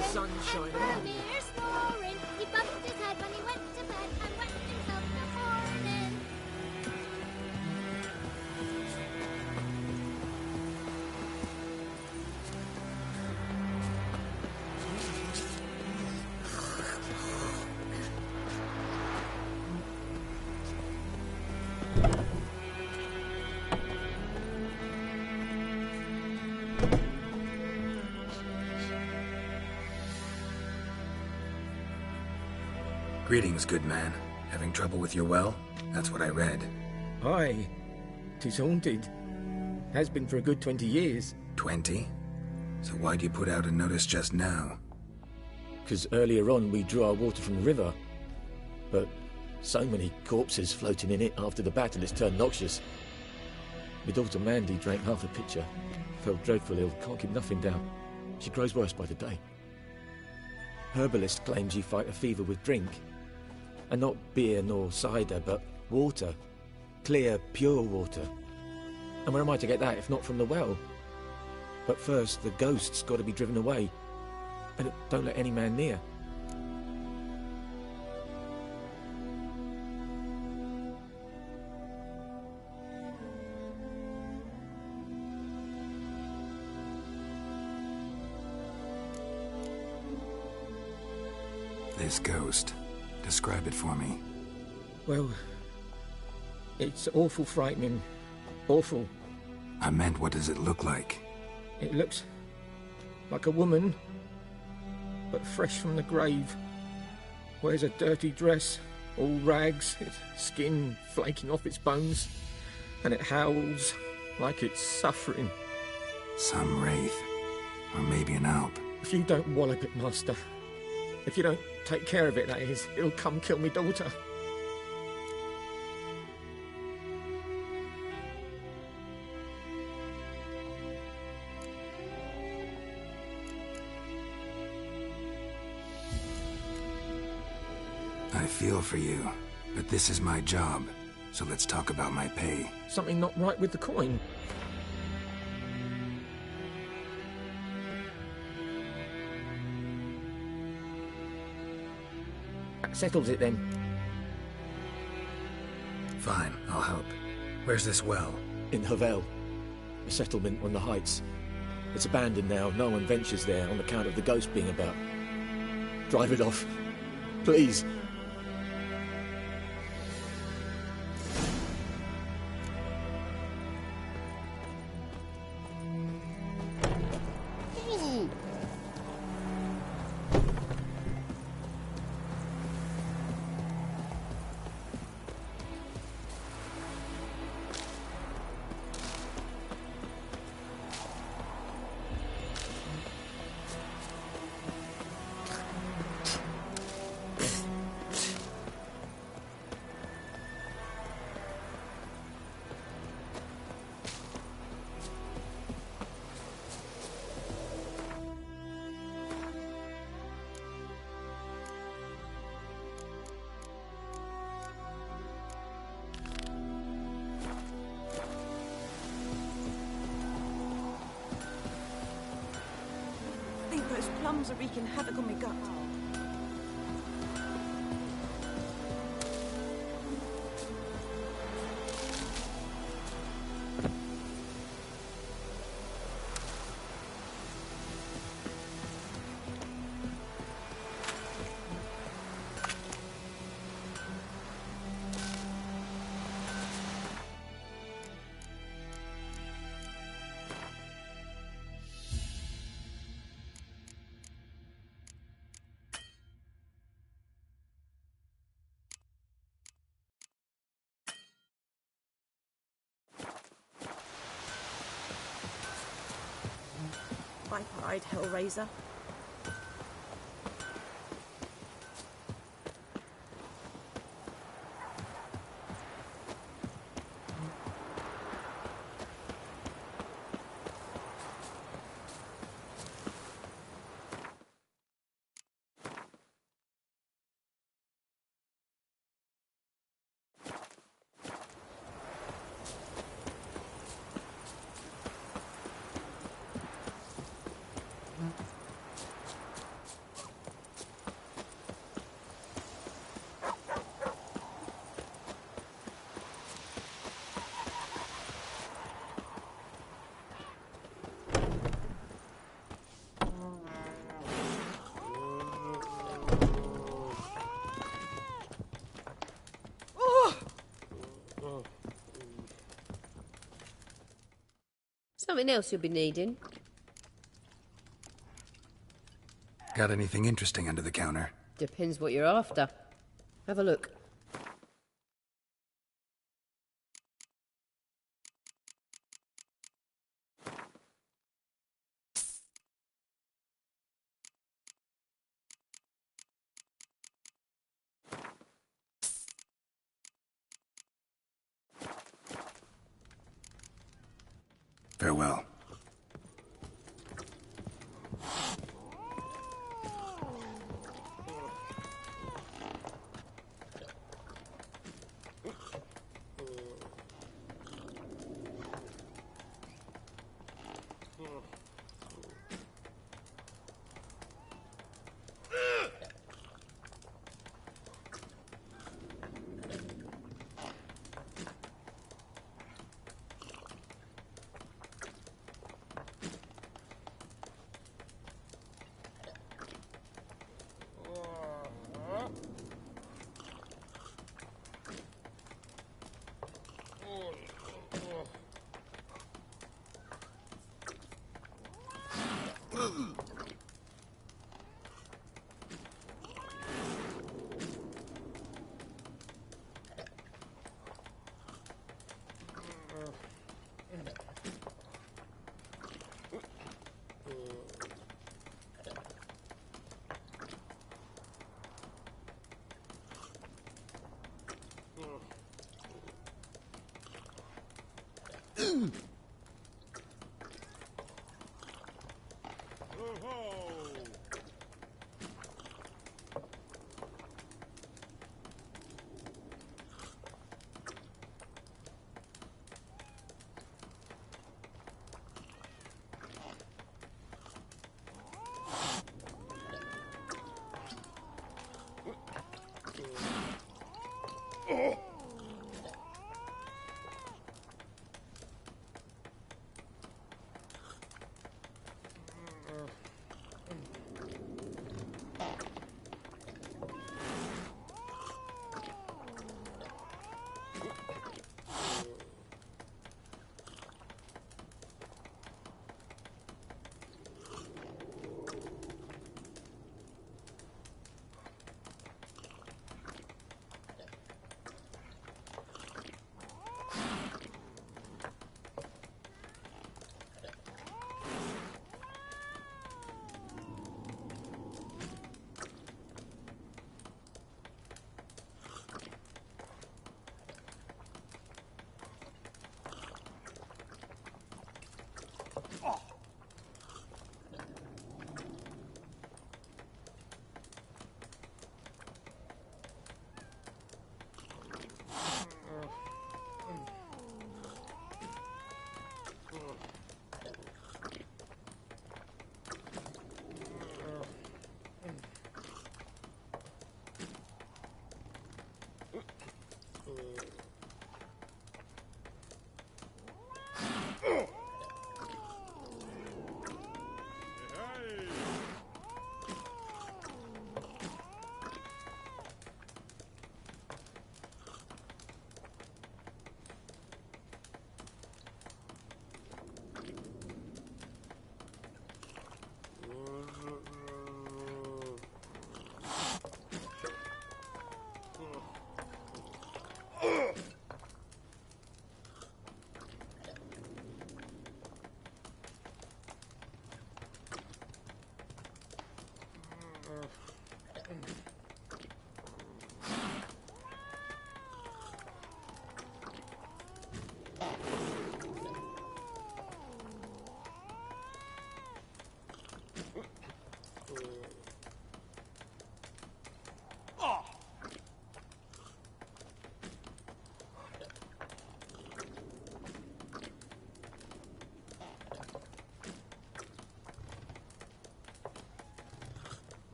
the sun's shining. Beer snoring. He bumped his head when he went to bed and wet himself in the morning. Greetings, good man. Having trouble with your well? That's what I read. Aye. 'Tis haunted. Has been for a good 20 years. 20? So why'd you put out a notice just now? 'Cause earlier on we drew our water from the river. But so many corpses floating in it after the battle it's turned noxious. My daughter Mandy drank half a pitcher. Felt dreadful ill, can't keep nothing down. She grows worse by the day. Herbalist claims you fight a fever with drink. And not beer nor cider, but water. Clear, pure water. And where am I to get that if not from the well? But first, the ghost's got to be driven away. And don't let any man near. This ghost. Describe it for me. Well, it's awful frightening. Awful. I meant, what does it look like? It looks like a woman, but fresh from the grave. Wears a dirty dress, all rags, its skin flaking off its bones, and it howls like it's suffering. Some wraith. Or maybe an alp. If you don't wallop it, Master, if you don't take care of it, that is, it'll come kill me daughter. I feel for you, but this is my job, so let's talk about my pay. Something not right with the coin. That settles it then. Fine, I'll help. Where's this well? In Havel, a settlement on the heights. It's abandoned now, no one ventures there on account of the ghost being about. Drive it off, please. Those plums are wreaking havoc on my gut. Pipe-eyed Hellraiser. Something else you'll be needing? Got anything interesting under the counter? Depends what you're after. Have a look. Farewell.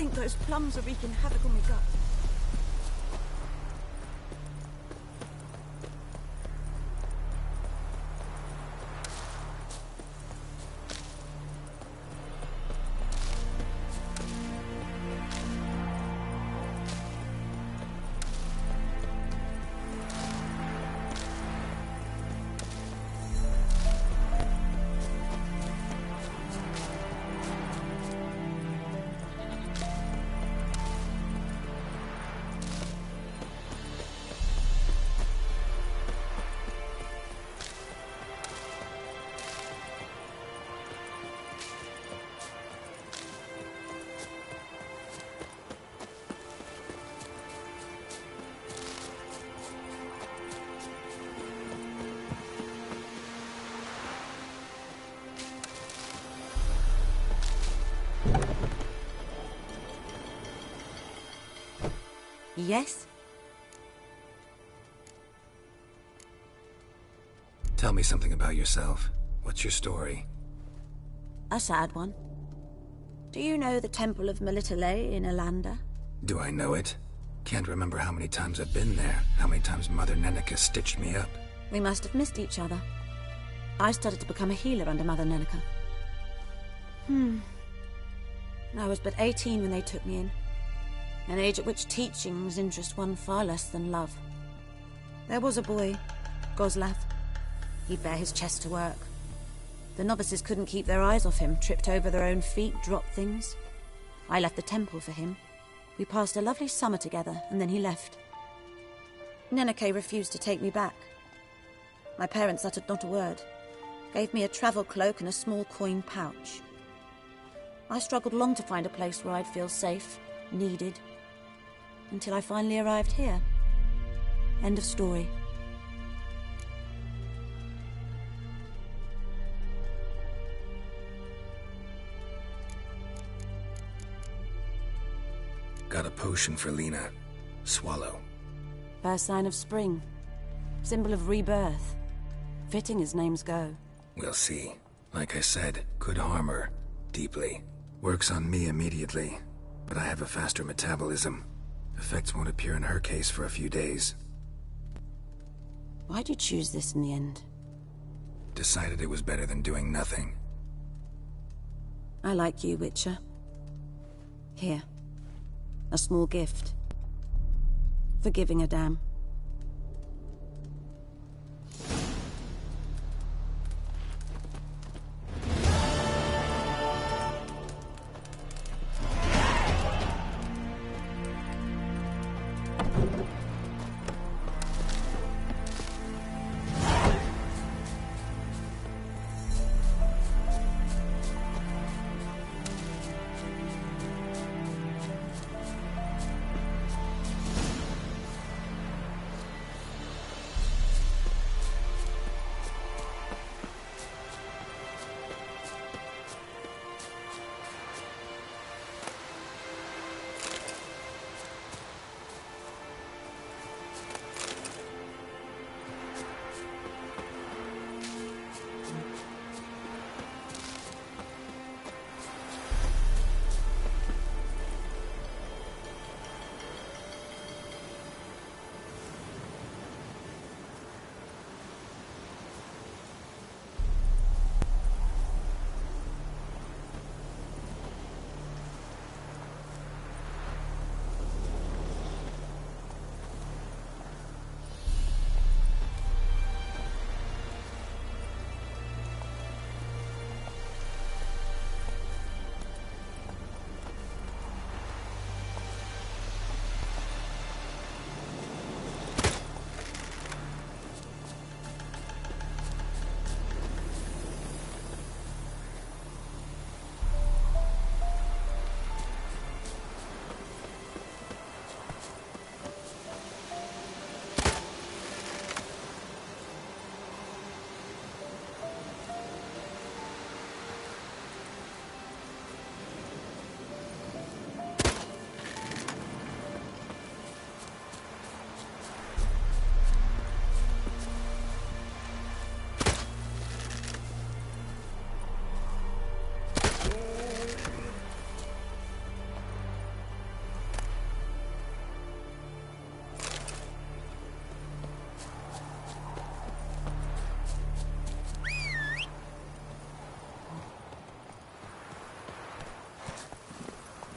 I think those plums are wreaking havoc on my gut. Yes? Tell me something about yourself. What's your story? A sad one. Do you know the Temple of Melitele in Alanda? Do I know it? Can't remember how many times I've been there, how many times Mother Nenica stitched me up. We must have missed each other. I started to become a healer under Mother Nenica. I was but 18 when they took me in. An age at which teachings interest one far less than love. There was a boy, Goslav. He'd bare his chest to work. The novices couldn't keep their eyes off him, tripped over their own feet, dropped things. I left the temple for him. We passed a lovely summer together, and then he left. Nenike refused to take me back. My parents uttered not a word, gave me a travel cloak and a small coin pouch. I struggled long to find a place where I'd feel safe, needed, until I finally arrived here. End of story. Got a potion for Lena. Swallow. First sign of spring. Symbol of rebirth. Fitting as names go. We'll see. Like I said, could harm her. Deeply. Works on me immediately, but I have a faster metabolism. Effects won't appear in her case for a few days. Why'd you choose this in the end? Decided it was better than doing nothing. I like you, Witcher. Here. A small gift. For giving a damn.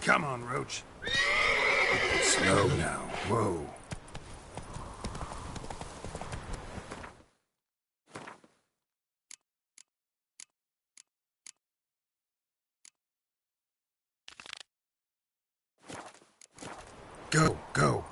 Come on, Roach. Slow now. Whoa. Go, go.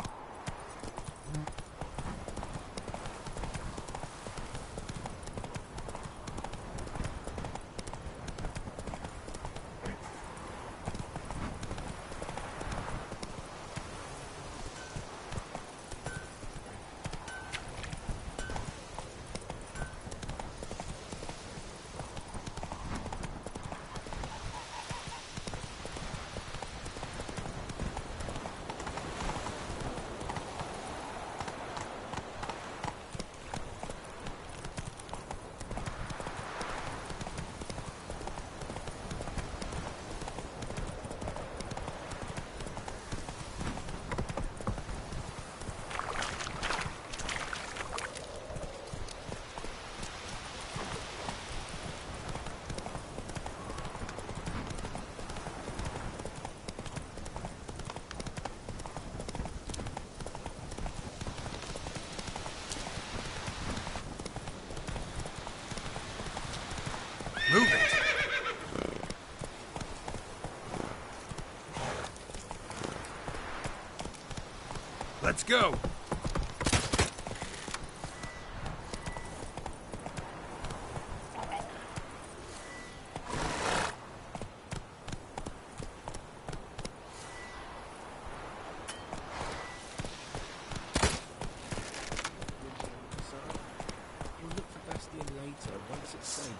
Let's go! We'll look for Bastion later, once it's safe.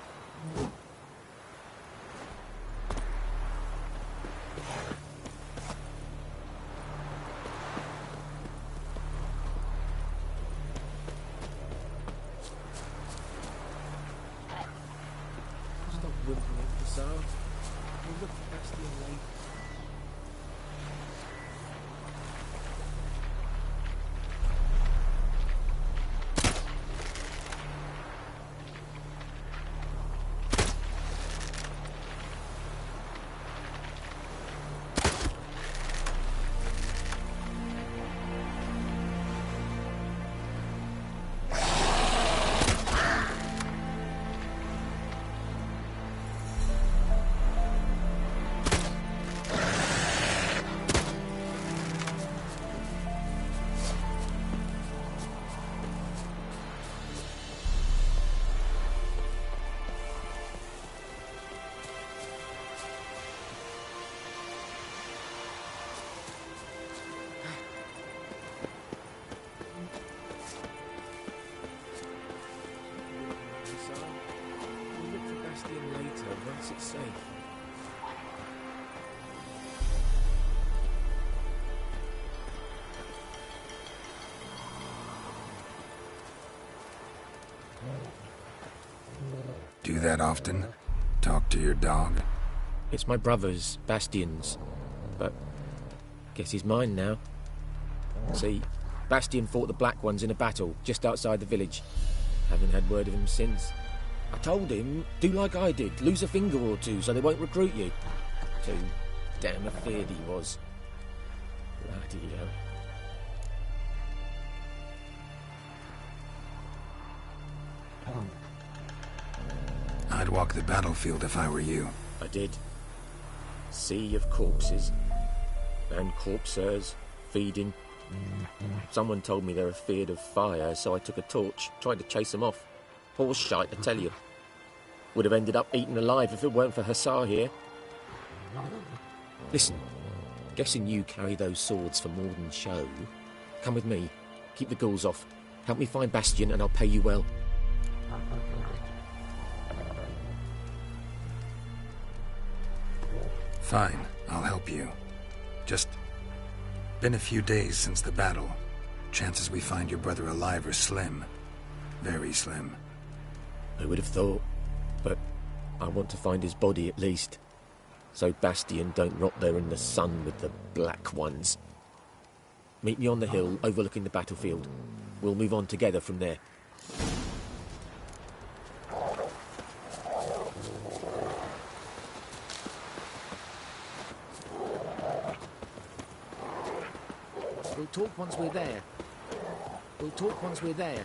Stop whimpering, Hussar. We'll look for Bastion later. Hussar. We'll look for Bastion later, once it's safe. Do that often? Talk to your dog? It's my brother's, Bastion's, but guess he's mine now. See, Bastion fought the Black Ones in a battle just outside the village. Haven't had word of him since. I told him, do like I did, lose a finger or two so they won't recruit you. Too damn afeard he was. Bloody hell. I'd walk the battlefield if I were you. I did. Sea of corpses. And corpsers, feeding. Someone told me they're afeard of fire, so I took a torch, tried to chase them off. Horse shite, I tell you. Would have ended up eaten alive if it weren't for Hussar here. Listen, guessing you carry those swords for more than show. Come with me, keep the ghouls off. Help me find Bastion and I'll pay you well. Fine, I'll help you. Just been a few days since the battle. Chances we find your brother alive are slim. Very slim. I would have thought, but I want to find his body at least. So Bastion don't rot there in the sun with the Black Ones. Meet me on the hill overlooking the battlefield. We'll move on together from there. We'll talk once we're there. We'll talk once we're there.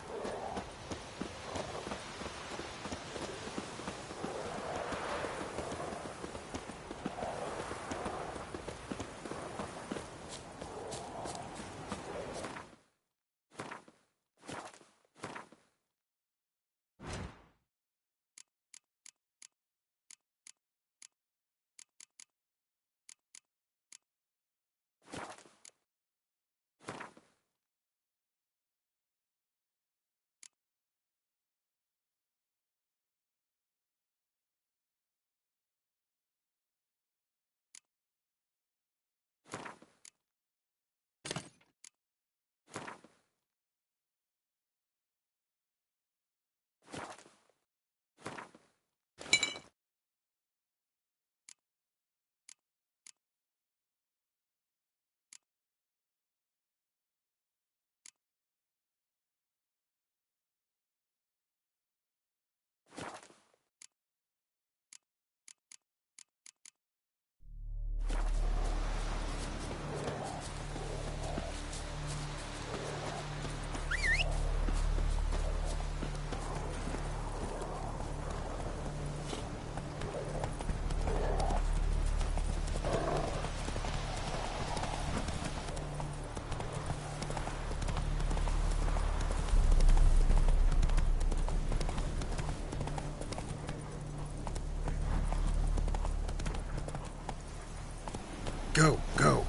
Go, go.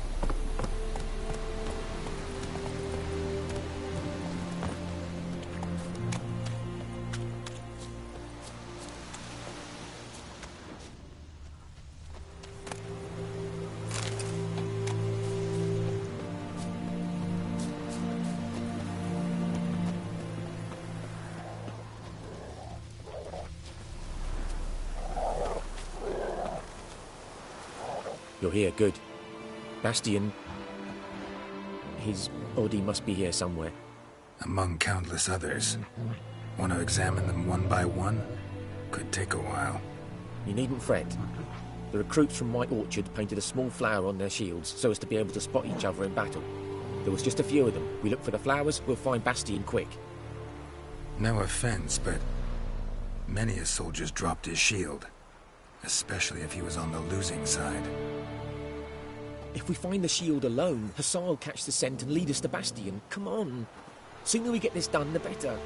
You're here, good. Bastian... His body must be here somewhere. Among countless others. Want to examine them one by one? Could take a while. You needn't fret. The recruits from White Orchard painted a small flower on their shields so as to be able to spot each other in battle. There was just a few of them. We look for the flowers, we'll find Bastian quick. No offense, but many a soldier's dropped his shield. Especially if he was on the losing side. If we find the shield alone, Hussar will catch the scent and lead us to Bastian. Come on. Sooner we get this done, the better.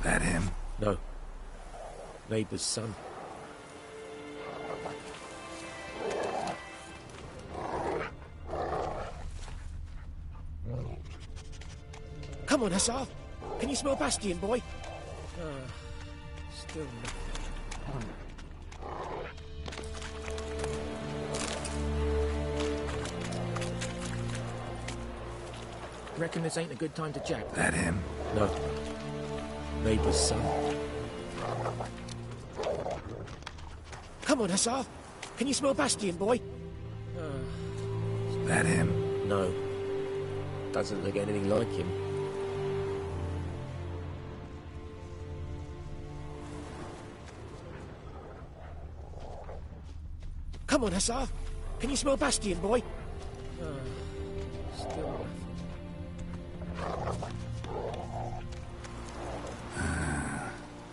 That him? No. Neighbour's son. Come on, Hussar! Can you smell Bastian, boy? Still nothing. Reckon this ain't a good time to chat? That him? No. Neighbour's son. Come on, Hussar! Can you smell Bastian, boy? That him? No. Doesn't look anything like him. Come on, Hussar! Can you smell Bastian, boy? Still nothing.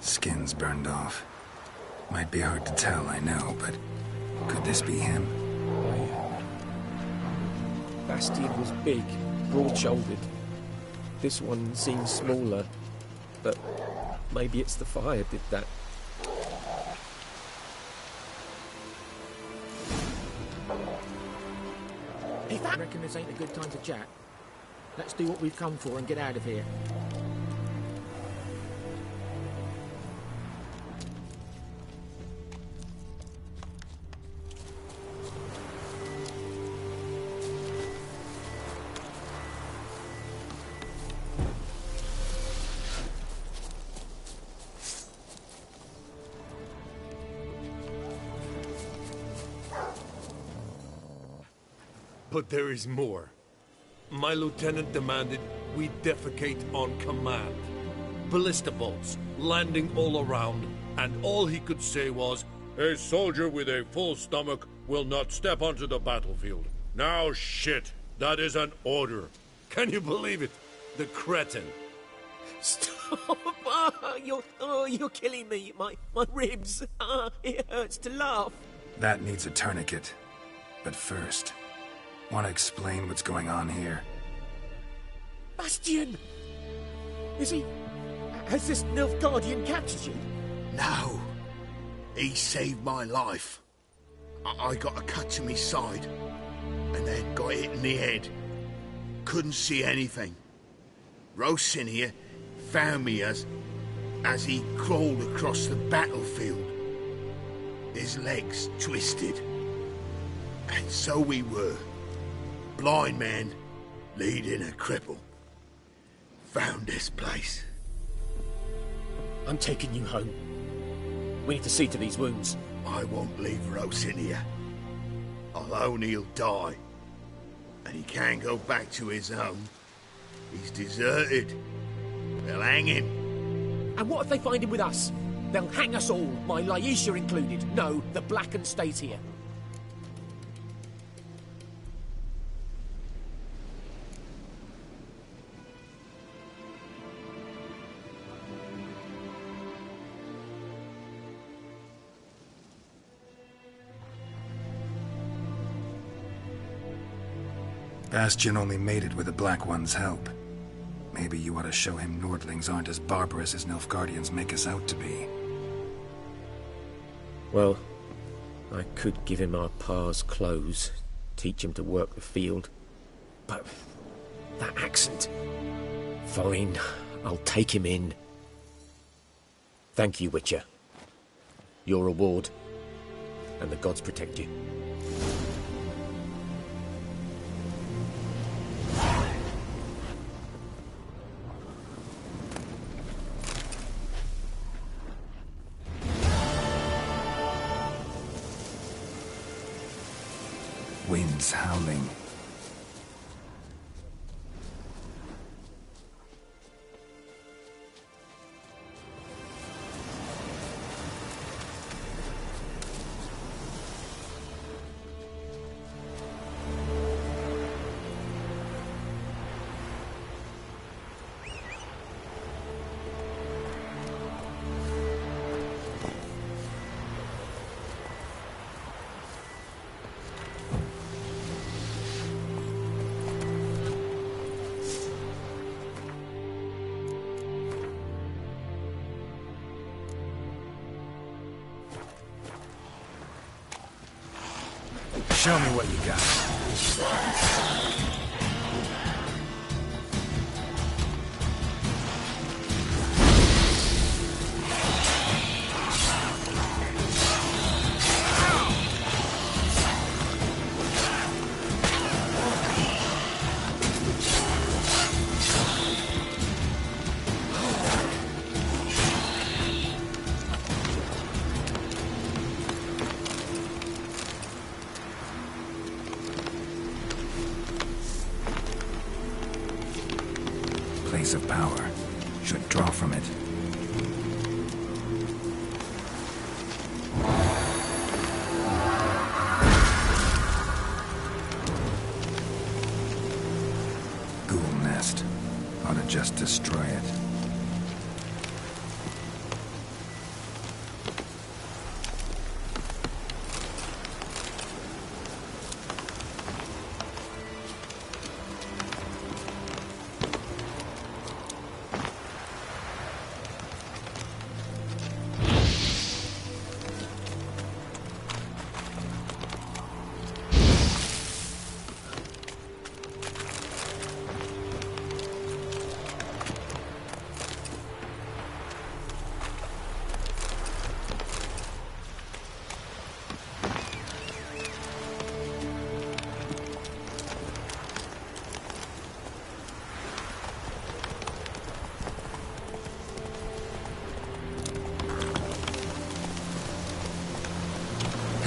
Skin's burned off. Might be hard to tell, I know, but could this be him? Bastian was big, broad-shouldered. This one seems smaller, but maybe it's the fire did that. If I reckon this ain't a good time to chat, let's do what we've come for and get out of here. But there is more. My lieutenant demanded we defecate on command. Ballista bolts, landing all around, and all he could say was, "A soldier with a full stomach will not step onto the battlefield." Now shit, that is an order. Can you believe it? The cretin. Stop! You're killing me. My ribs. It hurts to laugh. That needs a tourniquet. But first, want to explain what's going on here? Bastian! Is he... Has this Nilfgaardian captured you? No. He saved my life. I got a cut to my side, and then got hit in the head. Couldn't see anything. Rosinia found me as he crawled across the battlefield. His legs twisted. And so we were. Blind man leading a cripple. Found this place. I'm taking you home. We need to see to these wounds. I won't leave Rosinia. Alone he'll die. And he can't go back to his home. He's deserted. They'll hang him. And what if they find him with us? They'll hang us all, my Laisha included. No, the Blacken stays here. Bastian only made it with the Black One's help. Maybe you ought to show him Nordlings aren't as barbarous as Nilfgaardians make us out to be. Well, I could give him our pa's clothes, teach him to work the field. But that accent... Fine, I'll take him in. Thank you, Witcher. Your reward, and the gods protect you. Winds howling. Show me what you got. Place of power. Should draw from it. Ghoul nest. Ought to just destroy it.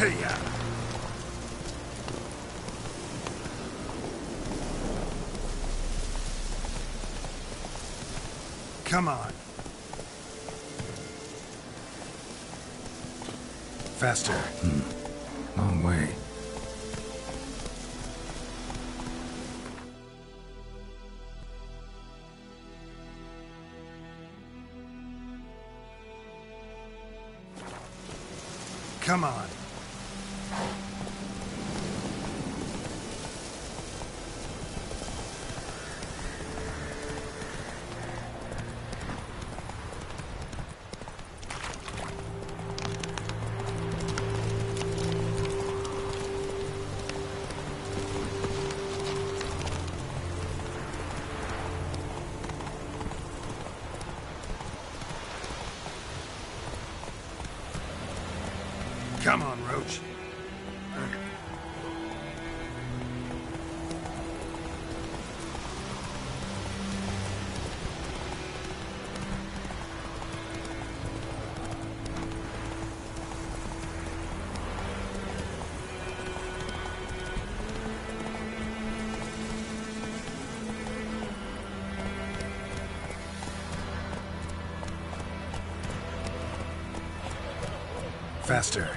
Hey-ya! Come on. Faster. Long way. Come on. Come on, Roach. Faster.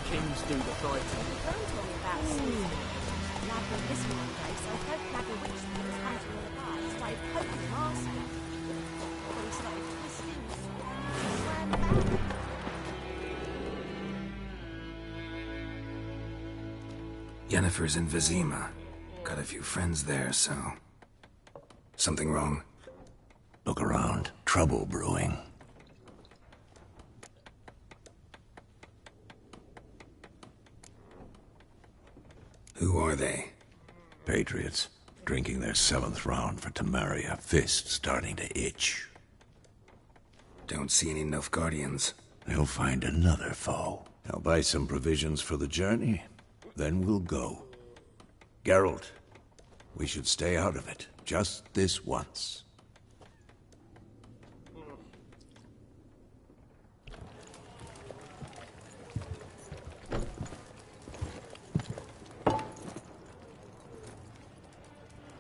Kings do the fighting. Don't tell me about Susan. Lad from this one place, I don't like a witch that was hunting all about. It's like poking an arse out. But he started twisting and swam back. Yennefer's in Vizima. Got a few friends there, so... Something wrong? Look around. Trouble brewing. Who are they? Patriots. Drinking their 7th round for Tamaria. Fist starting to itch. Don't see any Nilfgaardians. They'll find another foe. I'll buy some provisions for the journey. Then we'll go. Geralt, we should stay out of it. Just this once.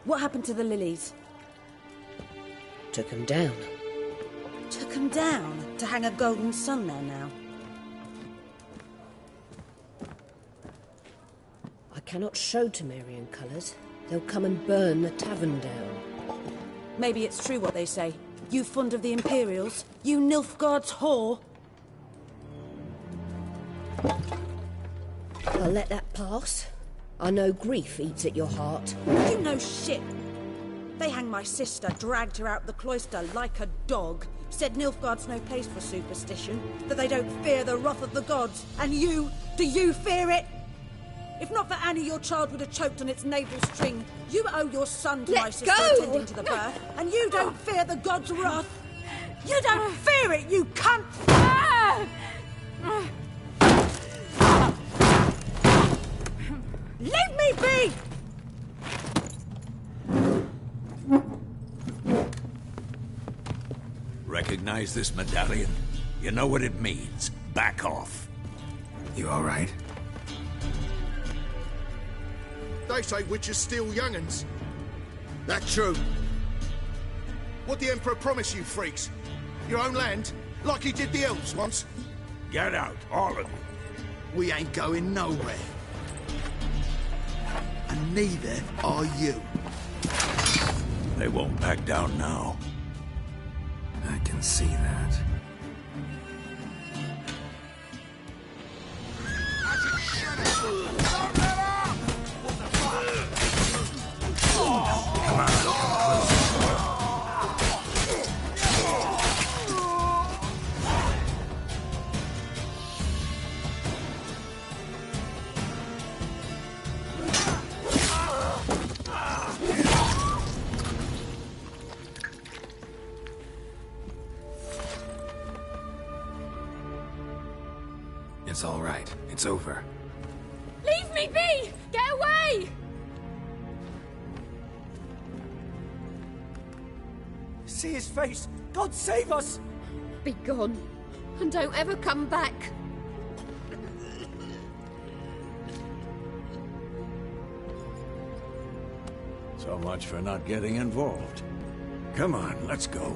What happened to the lilies? Took 'em down. Took 'em down to hang a golden sun there now. I cannot show Temerian colours. They'll come and burn the tavern down. Maybe it's true what they say. You fond of the Imperials? You Nilfgaard's whore? I'll let that pass. I know grief eats at your heart. You know shit. They hanged my sister, dragged her out the cloister like a dog. Said Nilfgaard's no place for superstition, that they don't fear the wrath of the gods. And you, do you fear it? If not for Annie, your child would have choked on its navel string. You owe your son to my sister attending to the birth, and you don't fear the gods' wrath. You don't fear it, you cunt! Leave me be! Recognize this medallion? You know what it means. Back off. You all right? They say witches steal young'uns. That true? What the Emperor promised you freaks? Your own land? Like he did the elves once? Get out, all of you. We ain't going nowhere. And neither are you. They won't back down now. I can see that. Come on. It's all right. It's over. Leave me be! Get away! See his face! God save us! Be gone, and don't ever come back. So much for not getting involved. Come on, let's go.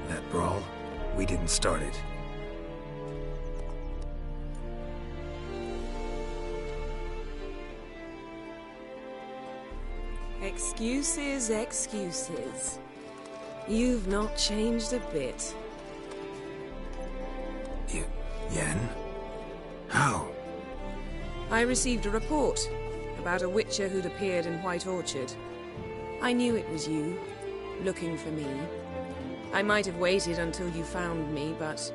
That brawl, we didn't start it. Excuses, excuses. You've not changed a bit. Yen? How? I received a report about a witcher who'd appeared in White Orchard. I knew it was you, looking for me. I might have waited until you found me, but...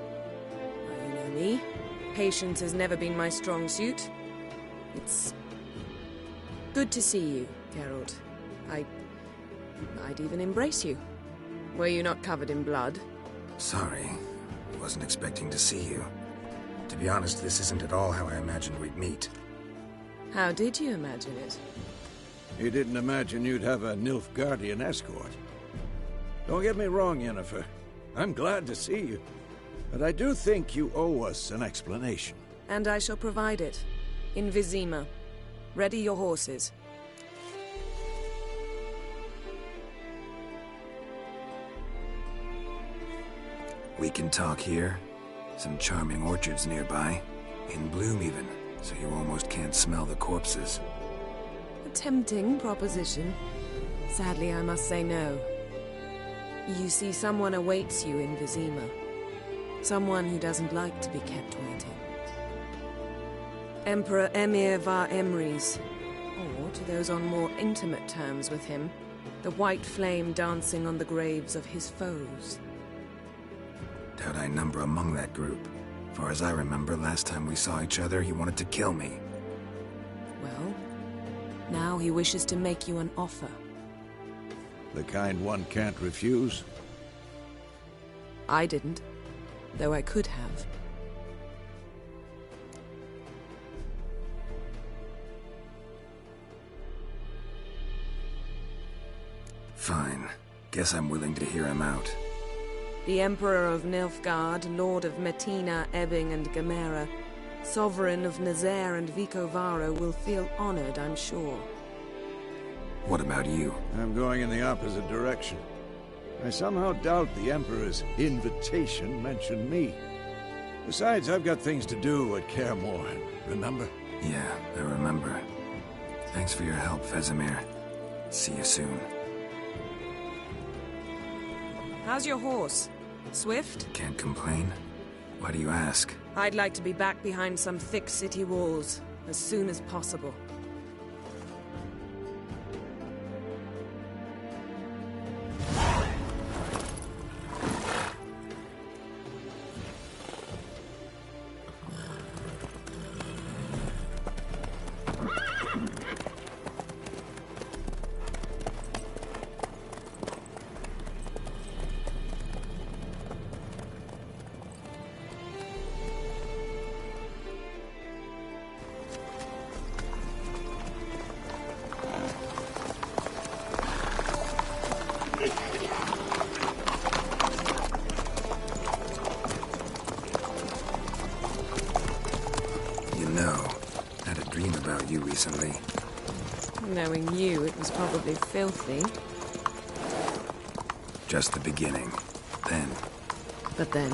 well, you know me. Patience has never been my strong suit. It's... good to see you, Geralt. I'd even embrace you. Were you not covered in blood? Sorry. Wasn't expecting to see you. To be honest, this isn't at all how I imagined we'd meet. How did you imagine it? You didn't imagine you'd have a Nilfgaardian escort. Don't get me wrong, Yennefer. I'm glad to see you. But I do think you owe us an explanation. And I shall provide it. In Vizima. Ready your horses. We can talk here. Some charming orchards nearby. In bloom even, so you almost can't smell the corpses. A tempting proposition. Sadly, I must say no. You see, someone awaits you in Vizima. Someone who doesn't like to be kept waiting. Emperor Emir var Emrys. Or, to those on more intimate terms with him, the white flame dancing on the graves of his foes. Doubt I number among that group. Far as I remember, last time we saw each other, he wanted to kill me. Well, now he wishes to make you an offer. The kind one can't refuse? I didn't, though I could have. Fine. Guess I'm willing to hear him out. The Emperor of Nilfgaard, Lord of Metina, Ebbing and Gamera, Sovereign of Nazaire and Vicovaro will feel honored, I'm sure. What about you? I'm going in the opposite direction. I somehow doubt the Emperor's invitation mentioned me. Besides, I've got things to do at Kaer Morhen, remember? Yeah, I remember. Thanks for your help, Vesemir. See you soon. How's your horse? Swift? Can't complain. Why do you ask? I'd like to be back behind some thick city walls as soon as possible. You recently. Knowing you, it was probably filthy. Just the beginning. Then. But then?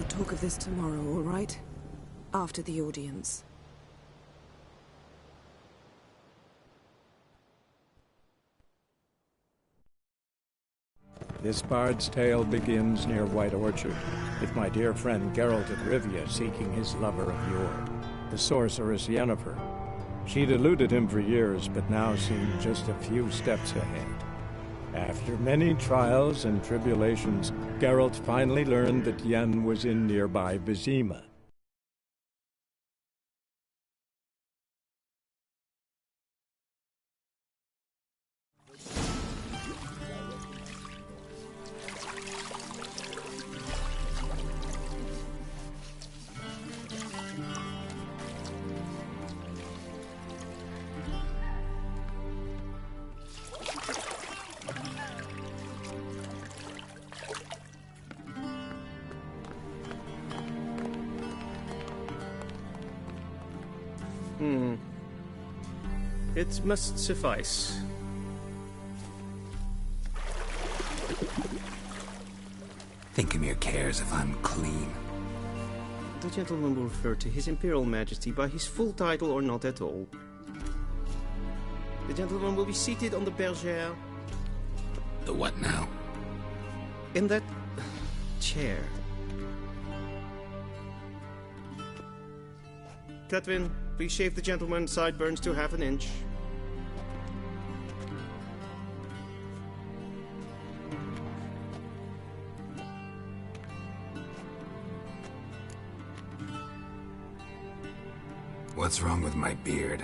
Talk of this tomorrow, all right? After the audience. This bard's tale begins near White Orchard, with my dear friend Geralt of Rivia seeking his lover of yore, the sorceress Yennefer. She'd eluded him for years, but now seemed just a few steps ahead. After many trials and tribulations, Geralt finally learned that Yen was in nearby Vizima. It must suffice. Thinkamere cares if I'm clean. The gentleman will refer to His Imperial Majesty by his full title or not at all. The gentleman will be seated on the bergère. The what now? In that chair. Cletwin, please shave the gentleman's sideburns to ½ inch. What's wrong with my beard?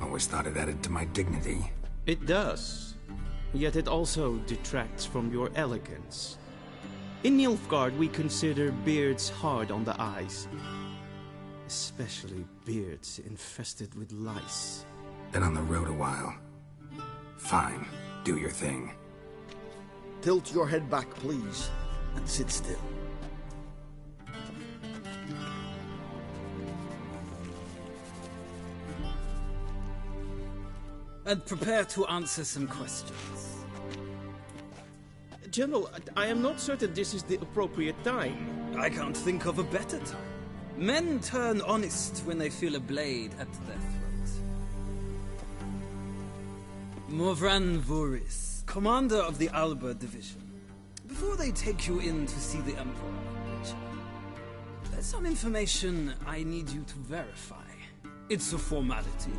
Always thought it added to my dignity. It does. Yet it also detracts from your elegance. In Nilfgaard, we consider beards hard on the eyes. Especially beards infested with lice. Been on the road a while. Fine. Do your thing. Tilt your head back, please, and sit still. And prepare to answer some questions. General, I am not certain this is the appropriate time. I can't think of a better time. Men turn honest when they feel a blade at their throat. Morvran Voris, commander of the Alba Division. Before they take you in to see the Emperor, there's some information I need you to verify. It's a formality,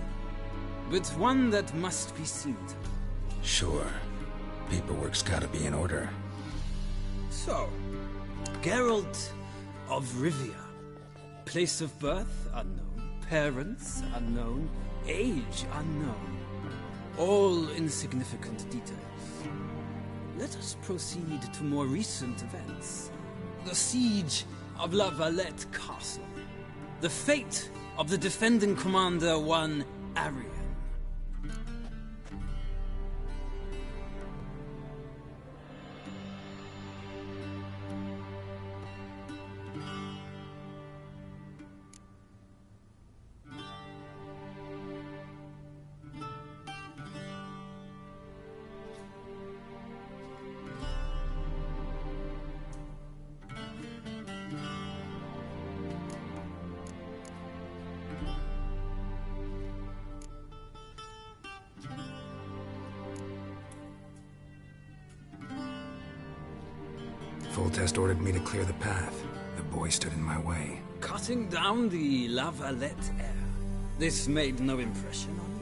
but one that must be seen to. Sure. Paperwork's gotta be in order. So, Geralt of Rivia. Place of birth unknown. Parents unknown. Age unknown. All insignificant details. Let us proceed to more recent events. The siege of La Valette Castle. The fate of the defending commander, one Arian. Foltest ordered me to clear the path. The boy stood in my way. Cutting down the La Valette heir. This made no impression on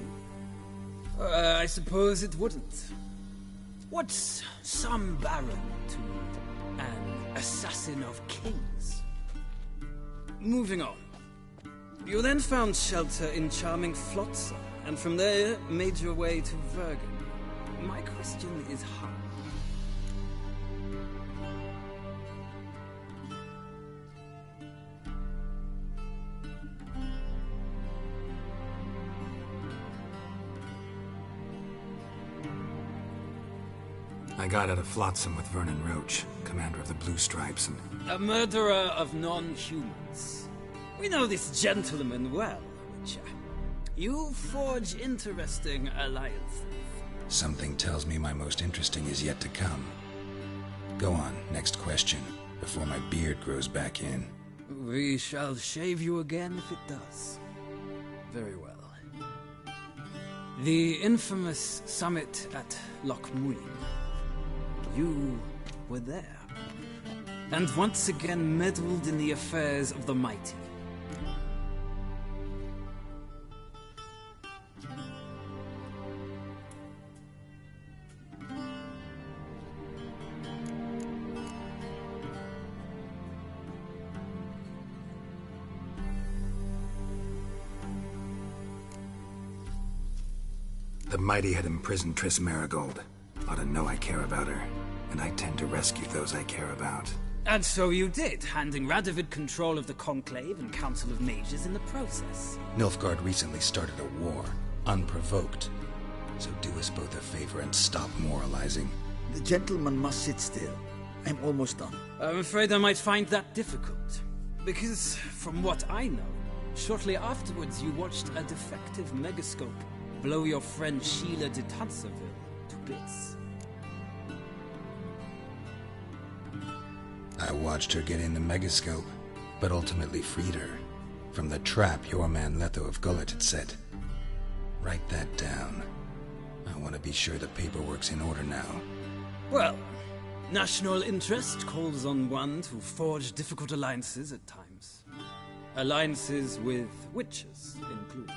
you? I suppose it wouldn't. What's some baron to an assassin of kings? Moving on. You then found shelter in charming Flotsam, and from there made your way to Vergen. My question is how? I got out of Flotsam with Vernon Roach, commander of the Blue Stripes, and... A murderer of non-humans. We know this gentleman well, Witcher. You forge interesting alliances. Something tells me my most interesting is yet to come. Go on, next question, before my beard grows back in. We shall shave you again if it does. Very well. The infamous summit at Loch Muin. You were there, and once again meddled in the affairs of the mighty. The mighty had imprisoned Triss Marigold. Ought to know I care about her. And I tend to rescue those I care about. And so you did, handing Radovid control of the Conclave and Council of Mages in the process. Nilfgaard recently started a war, unprovoked. So do us both a favor and stop moralizing. The gentleman must sit still. I'm almost done. I'm afraid I might find that difficult. Because, from what I know, shortly afterwards you watched a defective megascope blow your friend Sheila de Tanserville to bits. I watched her get in the megascope, but ultimately freed her from the trap your man Letho of Gullet had set. Write that down. I want to be sure the paperwork's in order now. Well, national interest calls on one to forge difficult alliances at times. Alliances with witches included.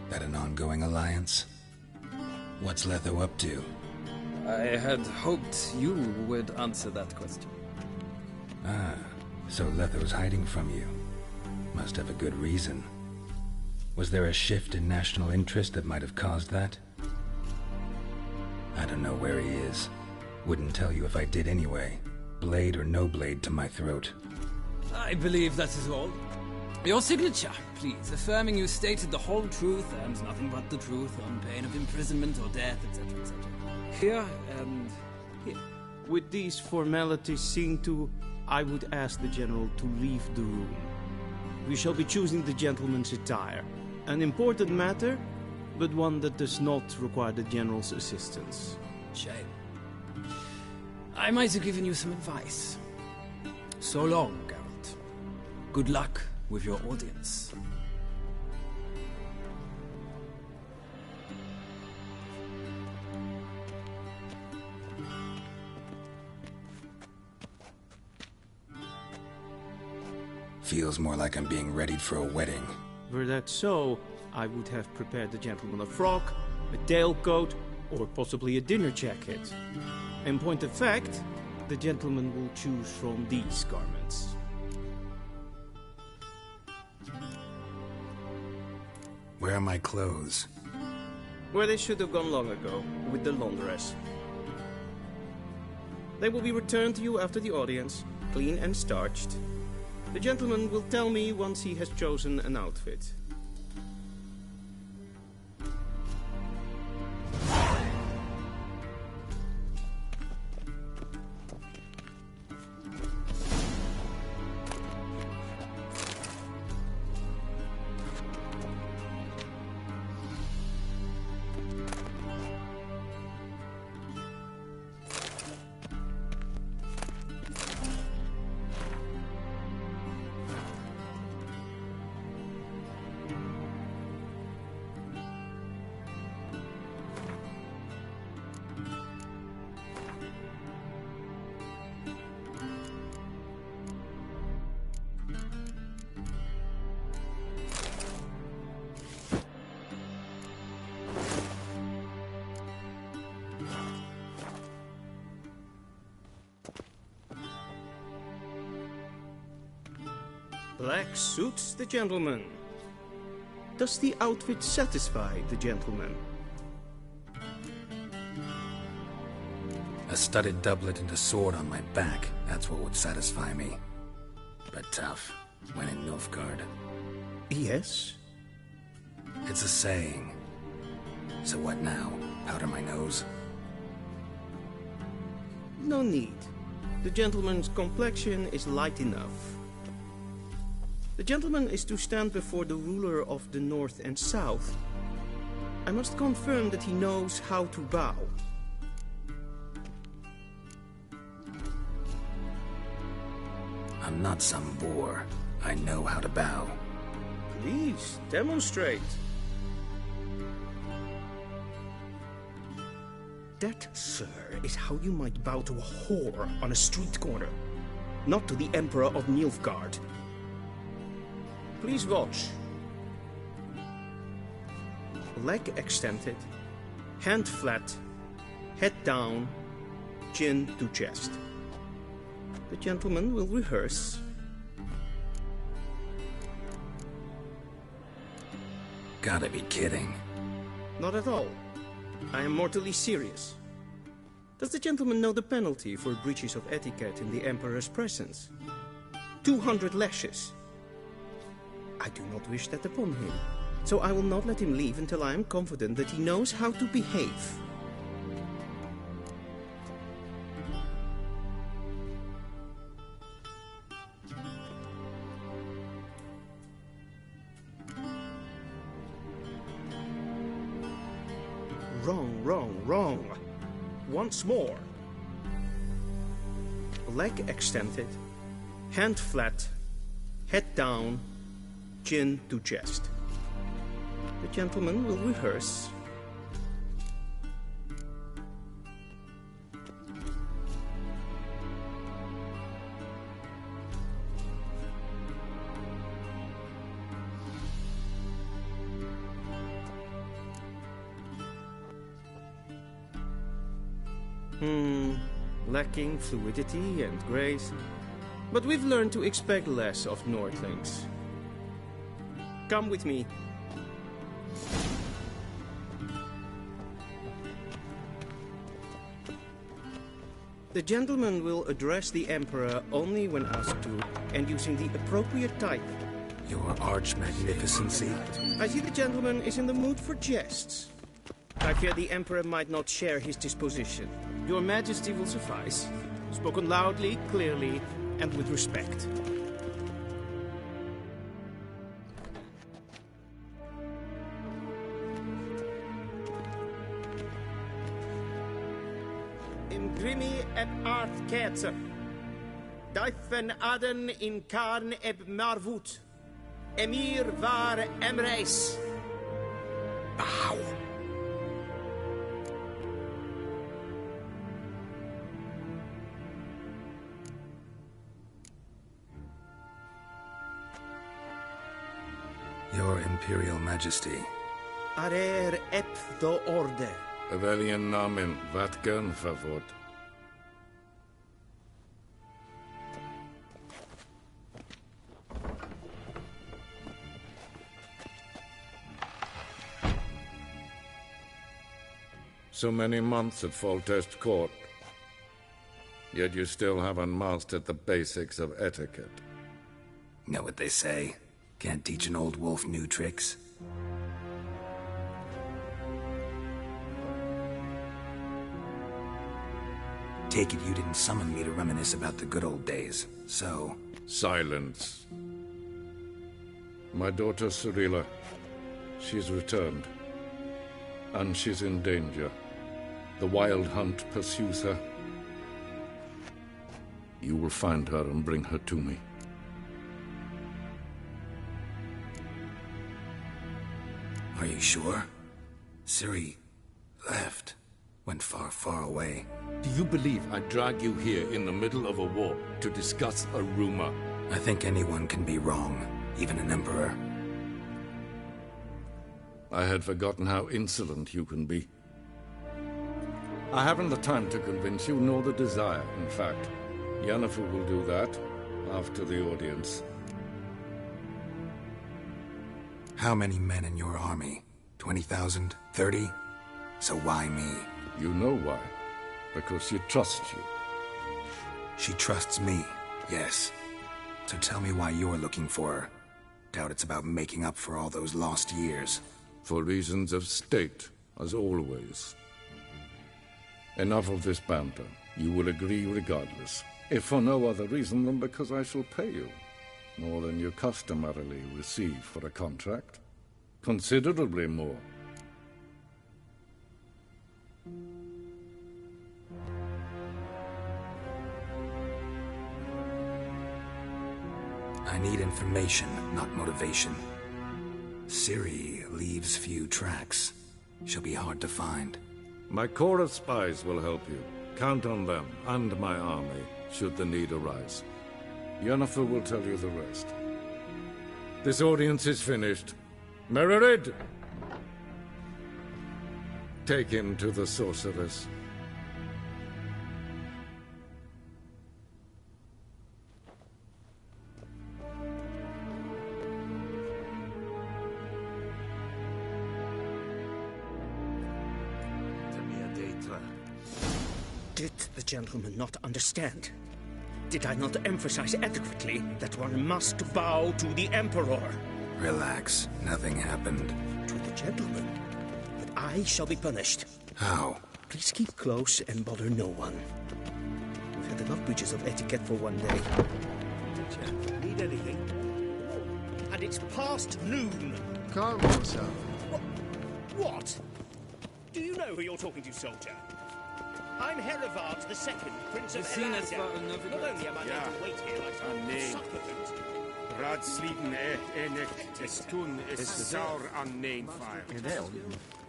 That an ongoing alliance? What's Letho up to? I had hoped you would answer that question. Ah, so Letho's hiding from you. Must have a good reason. Was there a shift in national interest that might have caused that? I don't know where he is. Wouldn't tell you if I did anyway. Blade or no blade to my throat. I believe that is all. Your signature, please, affirming you stated the whole truth and nothing but the truth on pain of imprisonment or death, etc., etc. Here and here. With these formalities seen to, I would ask the General to leave the room. We shall be choosing the gentleman's attire. An important matter, but one that does not require the General's assistance. Shame. I might have given you some advice. So long, Geralt. Good luck with your audience. Feels more like I'm being readied for a wedding. Were that so, I would have prepared the gentleman a frock, a tailcoat, or possibly a dinner jacket. In point of fact, the gentleman will choose from these garments. Where are my clothes? Where they should have gone long ago, with the laundress. They will be returned to you after the audience, clean and starched. The gentleman will tell me once he has chosen an outfit. Black suits the gentleman. Does the outfit satisfy the gentleman? A studded doublet and a sword on my back, that's what would satisfy me. But tough, when in Nilfgaard. Yes? It's a saying. So what now? Powder my nose? No need. The gentleman's complexion is light enough. The gentleman is to stand before the ruler of the North and South. I must confirm that he knows how to bow. I'm not some boor. I know how to bow. Please, demonstrate. That, sir, is how you might bow to a whore on a street corner, not to the Emperor of Nilfgaard. Please watch. Leg extended, hand flat, head down, chin to chest. The gentleman will rehearse. Gotta be kidding. Not at all. I am mortally serious. Does the gentleman know the penalty for breaches of etiquette in the Emperor's presence? 200 lashes. I do not wish that upon him, so I will not let him leave until I am confident that he knows how to behave. Wrong. Once more. Leg extended, hand flat, head down, chin to chest. The gentleman will rehearse. Lacking fluidity and grace. But we've learned to expect less of Nordlings. Come with me. The gentleman will address the Emperor only when asked to, and using the appropriate type. Your arch-magnificency. I see the gentleman is in the mood for jests. I fear the Emperor might not share his disposition. Your Majesty will suffice. Spoken loudly, clearly, and with respect. Imgrimi eb art ketzer. Daifen aden in karn eb marvut. Emir var emreis. Bow. Your Imperial Majesty. Arer ep do orde. Evelian namen, vatgen favort. So many months at Foltest Court. Yet you still haven't mastered the basics of etiquette. Know what they say? Can't teach an old wolf new tricks. Take it you didn't summon me to reminisce about the good old days, so... Silence. My daughter Cyrilla, she's returned. And she's in danger. The Wild Hunt pursues her. You will find her and bring her to me. Are you sure? Ciri left. Went far, far away. Do you believe I drag you here in the middle of a war to discuss a rumor? I think anyone can be wrong, even an emperor. I had forgotten how insolent you can be. I haven't the time to convince you, nor the desire, in fact. Yennefer will do that after the audience. How many men in your army? 20,000? 30? So why me? You know why. Because she trusts you. She trusts me, yes. So tell me why you're looking for her. Doubt it's about making up for all those lost years. For reasons of state, as always. Enough of this banter. You will agree regardless. If for no other reason than because I shall pay you. More than you customarily receive for a contract. Considerably more. I need information, not motivation. Ciri leaves few tracks. She'll be hard to find. My corps of spies will help you. Count on them, and my army, should the need arise. Yennefer will tell you the rest. This audience is finished. Mererid! Take him to the sorceress. Did the gentleman not understand? Did I not emphasize adequately that one must bow to the Emperor? Relax. Nothing happened. To the gentleman. But I shall be punished. How? Please keep close and bother no one. We've had enough breaches of etiquette for one day. Need anything? And it's past noon. Calm yourself. What? Do you know who you're talking to, soldier? I'm Herivard II, Prince of Elanda. Not only am I made to wait here like some supplicant. Radsliden enek testun is saur an neenfire.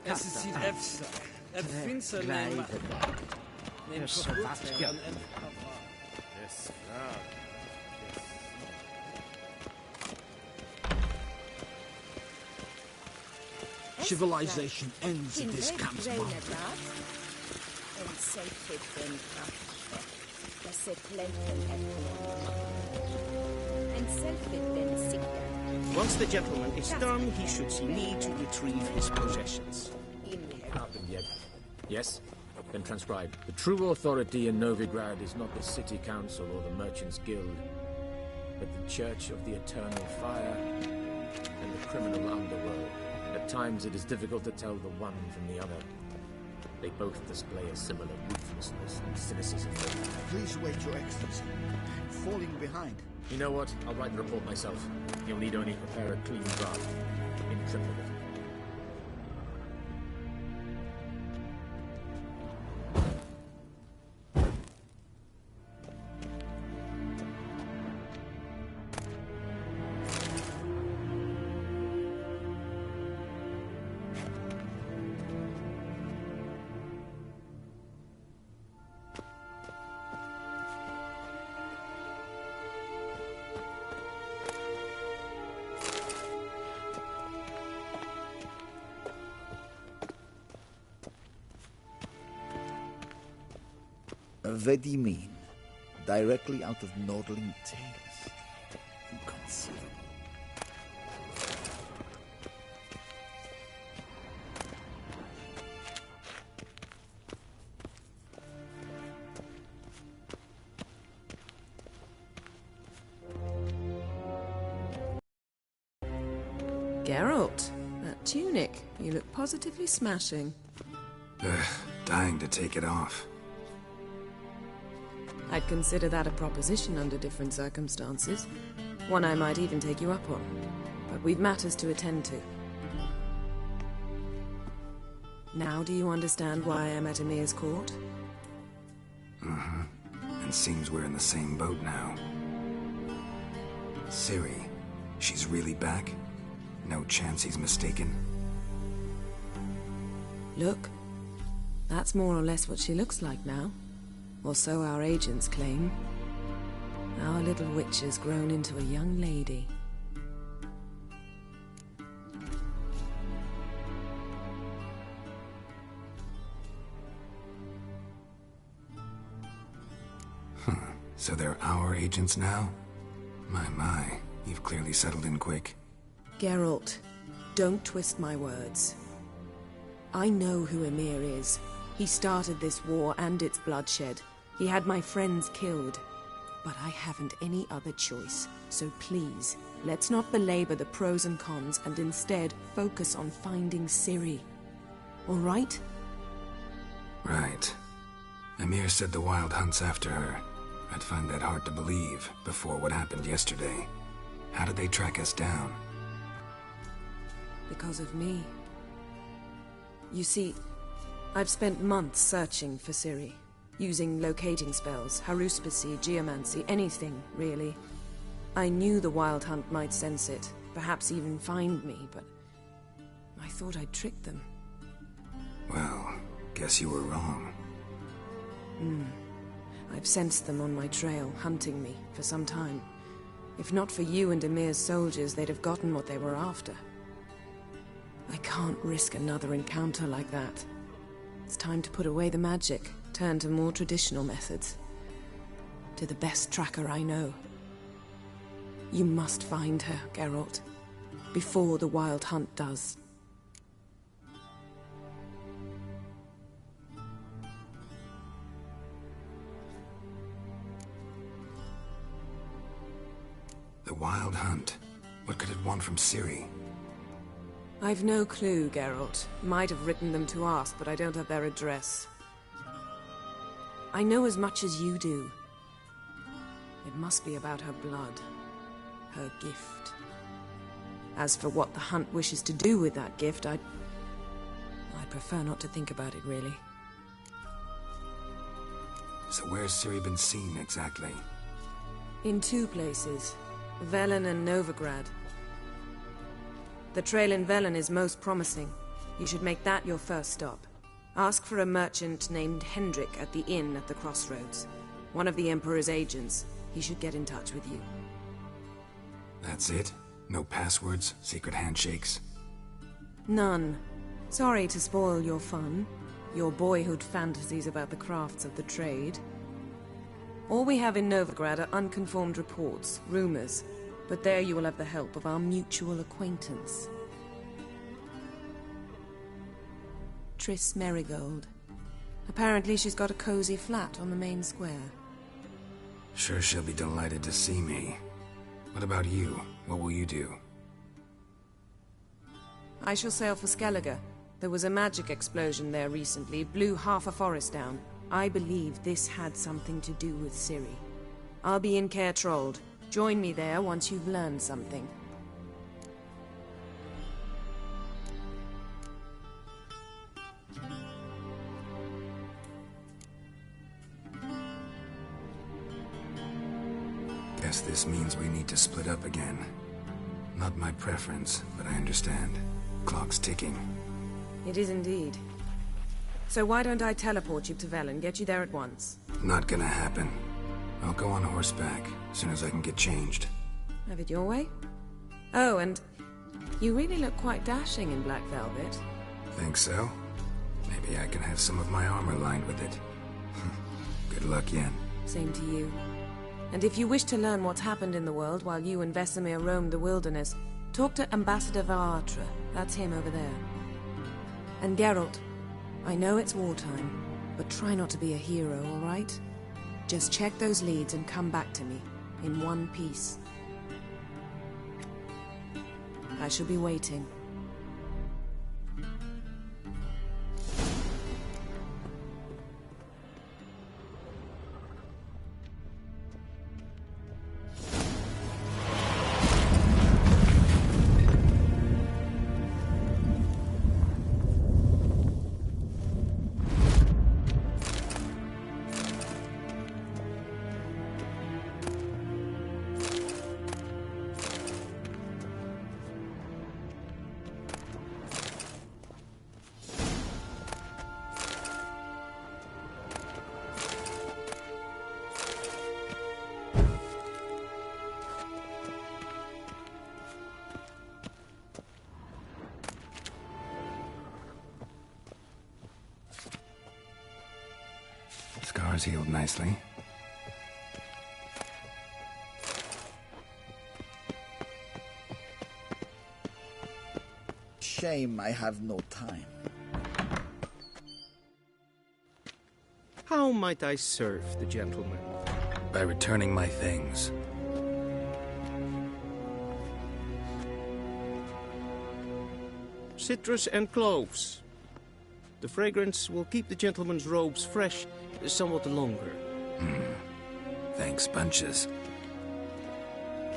Es ist hier efter. Finster neem. Neem Sebastian. Yes, Civilization ends in this camp's mountain. Once the gentleman is done, he should see me to retrieve his possessions. Happened yet? Yes? Then transcribe. The true authority in Novigrad is not the city council or the merchants' guild, but the Church of the Eternal Fire and the criminal underworld. At times it is difficult to tell the one from the other. They both display a similar ruthlessness and cynicism. Please wait, Your Excellency. I'm falling behind. You know what? I'll write the report myself. You'll need only prepare a clean draft. In triplicate. What do you mean? Directly out of Nordling Tales? Inconceivable. Geralt, that tunic. You look positively smashing. Dying to take it off. I'd consider that a proposition under different circumstances. One I might even take you up on. But we've matters to attend to. Now do you understand why I'm at Emir's court? Mm-hmm. And seems we're in the same boat now. Ciri, she's really back? No chance he's mistaken? Look, that's more or less what she looks like now. Or so our agents claim. Our little witch has grown into a young lady. So they're our agents now? My, you've clearly settled in quick. Geralt, don't twist my words. I know who Emir is. He started this war and its bloodshed. He had my friends killed. But I haven't any other choice. So please, let's not belabor the pros and cons and instead focus on finding Ciri. All right? Right. Emir said the Wild Hunt's after her. I'd find that hard to believe before what happened yesterday. How did they track us down? Because of me. You see, I've spent months searching for Ciri. Using locating spells, haruspicy, geomancy, anything, really. I knew the Wild Hunt might sense it, perhaps even find me, but I thought I'd tricked them. Well, guess you were wrong. I've sensed them on my trail, hunting me, for some time. If not for you and Emir's soldiers, they'd have gotten what they were after. I can't risk another encounter like that. It's time to put away the magic, turn to more traditional methods. To the best tracker I know. You must find her, Geralt, before the Wild Hunt does. The Wild Hunt. What could it want from Ciri? I've no clue, Geralt. Might have written them to ask, but I don't have their address. I know as much as you do. It must be about her blood. Her gift. As for what the Hunt wishes to do with that gift, I prefer not to think about it, really. So where's Ciri been seen, exactly? In two places. Velen and Novigrad. The trail in Velen is most promising. You should make that your first stop. Ask for a merchant named Hendrik at the inn at the crossroads. One of the Emperor's agents. He should get in touch with you. That's it? No passwords? Secret handshakes? None. Sorry to spoil your fun. Your boyhood fantasies about the crafts of the trade. All we have in Novigrad are unconformed reports, rumors. But there you will have the help of our mutual acquaintance. Triss Merigold. Apparently she's got a cozy flat on the main square. Sure she'll be delighted to see me. What about you? What will you do? I shall sail for Skellige. There was a magic explosion there recently, blew half a forest down. I believe this had something to do with Ciri. I'll be in Caer Trold. Join me there once you've learned something. Guess this means we need to split up again. Not my preference, but I understand. Clock's ticking. It is indeed. So why don't I teleport you to Velen, get you there at once? Not gonna happen. I'll go on horseback, as soon as I can get changed. Have it your way? Oh, and you really look quite dashing in black velvet. Think so? Maybe I can have some of my armor lined with it. Good Good luck, Yen. Same to you. And if you wish to learn what's happened in the world while you and Vesemir roamed the wilderness, talk to Ambassador Varatra. That's him over there. And Geralt, I know it's wartime, but try not to be a hero, all right? Just check those leads and come back to me, in one piece. I shall be waiting. Scars healed nicely. Shame I have no time. How might I serve the gentleman? By returning my things. Citrus and cloves. The fragrance will keep the gentleman's robes fresh somewhat longer. Thanks, bunches.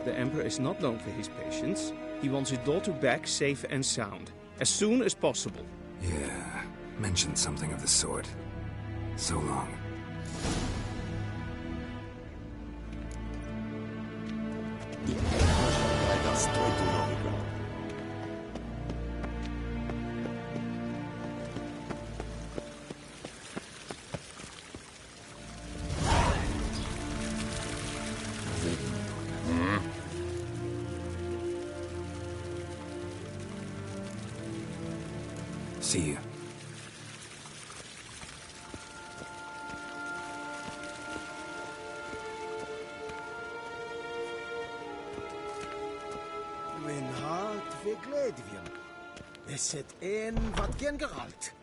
The Emperor is not known for his patience. He wants his daughter back safe and sound, as soon as possible. Yeah, mentioned something of the sort. So long. See you. Mijn hart verkleed je. Is het een wat gen geralt?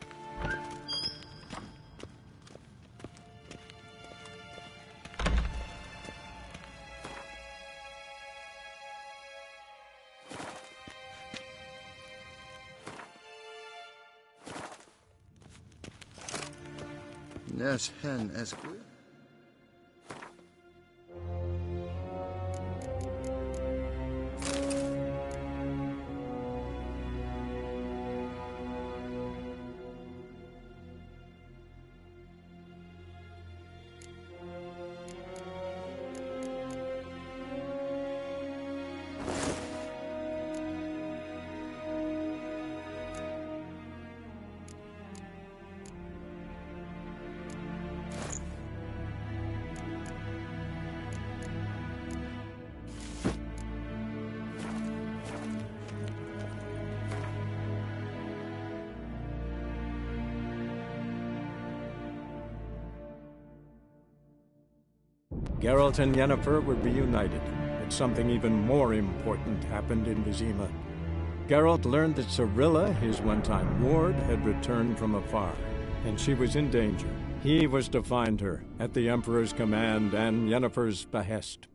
Yes, hen esquire. Geralt and Yennefer were reunited, but something even more important happened in Vizima. Geralt learned that Cirilla, his one-time ward, had returned from afar, and she was in danger. He was to find her, at the Emperor's command and Yennefer's behest.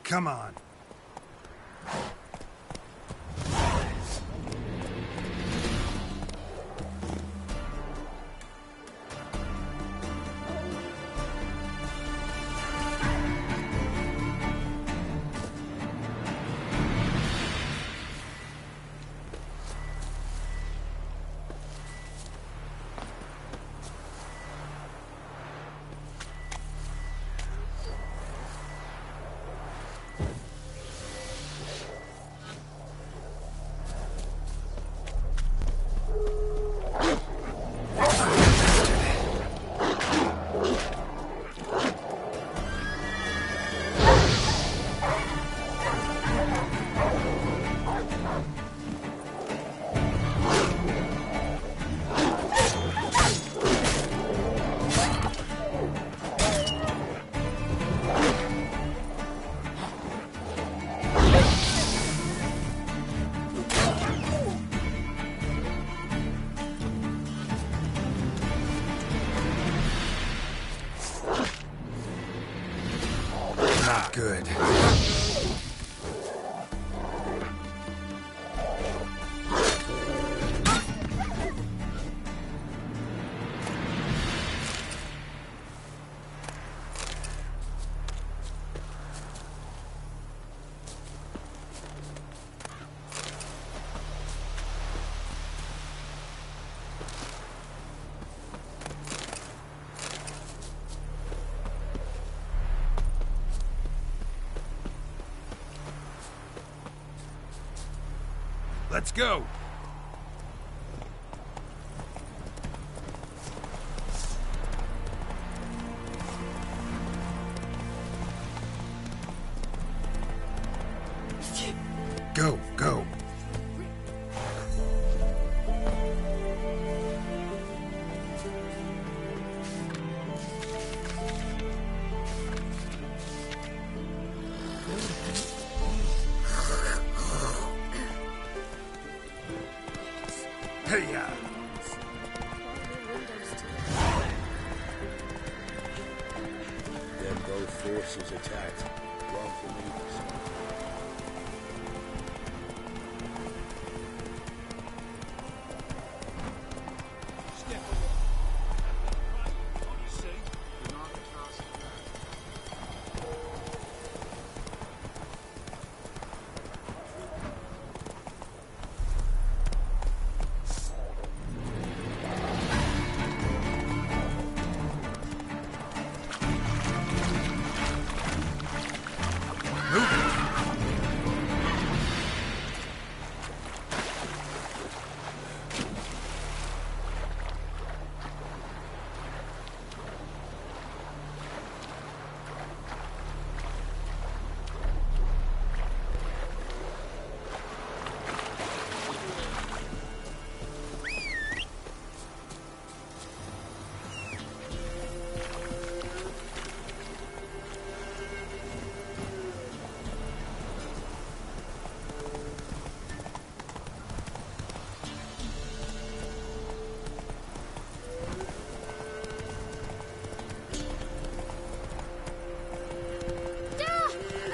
come on. Not good. Let's go! Go, go! Hey, Then both forces attacked. Wrongful leaders.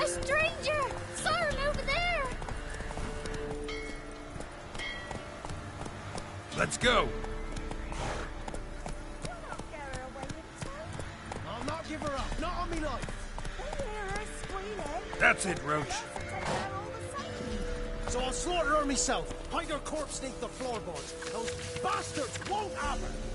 A stranger! Siren over there! let's go! I'll not give her up, not on me life! They hear her squealing. That's it, Roach. So I'll slaughter her myself, hide her corpse neath the floorboards. Those bastards won't have her!